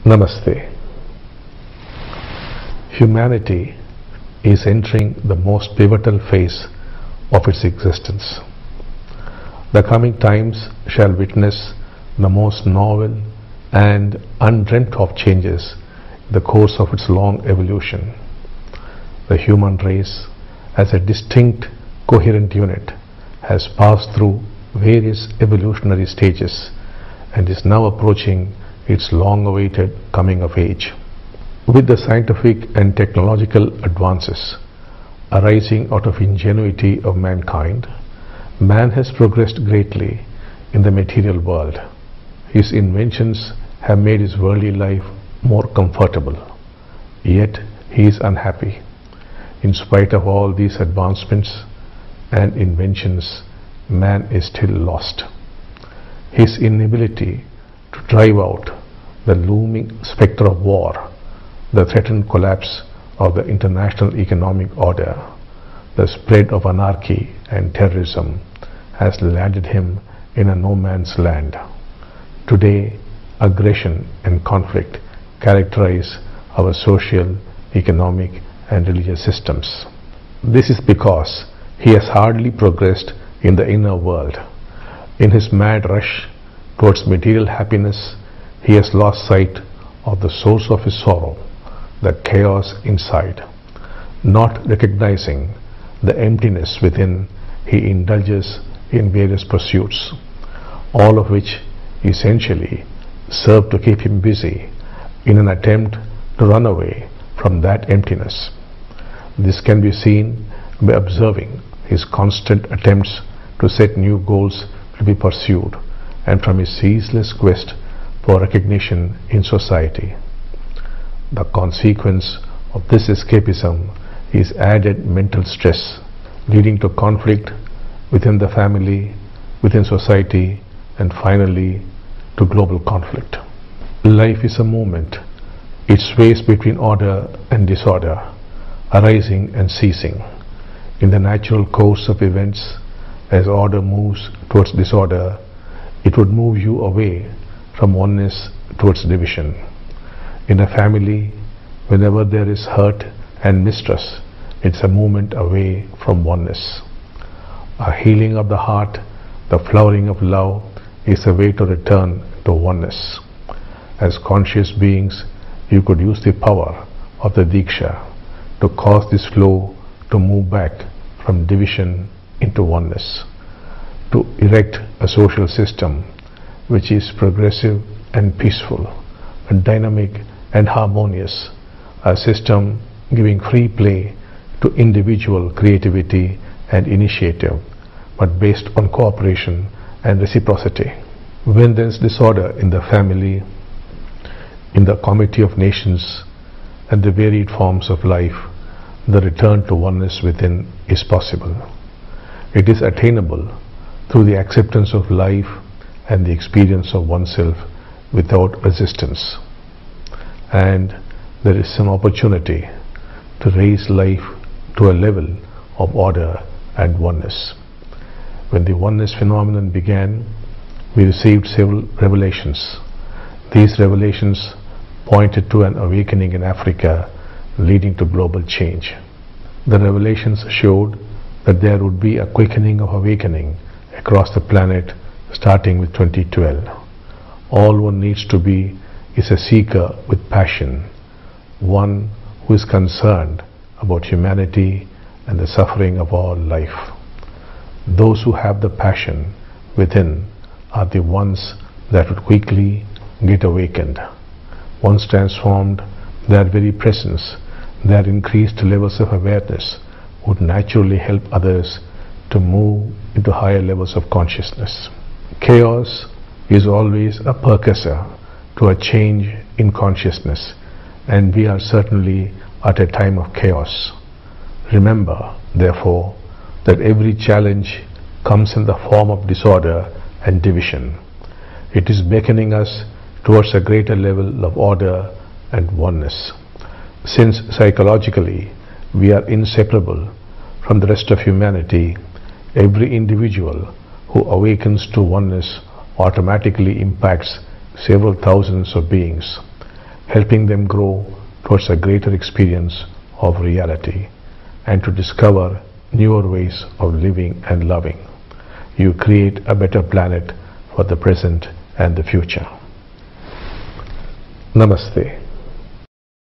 Namaste. Humanity is entering the most pivotal phase of its existence. The coming times shall witness the most novel and undreamt of changes in the course of its long evolution. The human race, as a distinct, coherent unit, has passed through various evolutionary stages and is now approaching its long-awaited coming of age. With the scientific and technological advances arising out of ingenuity of mankind, man has progressed greatly in the material world. His inventions have made his worldly life more comfortable, yet he is unhappy. In spite of all these advancements and inventions, man is still lost. His inability to drive out the looming spectre of war, the threatened collapse of the international economic order, the spread of anarchy and terrorism, has landed him in a no man's land. Today, aggression and conflict characterize our social, economic and religious systems. This is because he has hardly progressed in the inner world. In his mad rush towards material happiness, he has lost sight of the source of his sorrow, the chaos inside. Not recognizing the emptiness within, he indulges in various pursuits, all of which essentially serve to keep him busy in an attempt to run away from that emptiness. This can be seen by observing his constant attempts to set new goals to be pursued, and from his ceaseless quest for recognition in society. The consequence of this escapism is added mental stress, leading to conflict within the family, within society, and finally to global conflict. Life is a movement. It sways between order and disorder, arising and ceasing. In the natural course of events, as order moves towards disorder, it would move you away from oneness towards division. In a family, whenever there is hurt and mistrust, it's a movement away from oneness. A healing of the heart, the flowering of love, is a way to return to oneness. As conscious beings, you could use the power of the Diksha to cause this flow to move back from division into oneness, to erect a social system which is progressive and peaceful, dynamic and harmonious, a system giving free play to individual creativity and initiative, but based on cooperation and reciprocity. When there is disorder in the family, in the community of nations, and the varied forms of life, the return to oneness within is possible. It is attainable through the acceptance of life and the experience of oneself without resistance. And there is an opportunity to raise life to a level of order and oneness. When the oneness phenomenon began, we received several revelations. These revelations pointed to an awakening in Africa leading to global change. The revelations showed that there would be a quickening of awakening across the planet starting with 2012. All one needs to be is a seeker with passion, one who is concerned about humanity and the suffering of all life. Those who have the passion within are the ones that would quickly get awakened. Once transformed, their very presence, their increased levels of awareness would naturally help others to move into higher levels of consciousness. Chaos is always a precursor to a change in consciousness, and we are certainly at a time of chaos. Remember, therefore, that every challenge comes in the form of disorder and division. It is beckoning us towards a greater level of order and oneness. Since psychologically we are inseparable from the rest of humanity, every individual who awakens to oneness automatically impacts several thousands of beings. helping them grow towards a greater experience of reality and to discover newer ways of living and loving. You create a better planet for the present and the future. Namaste.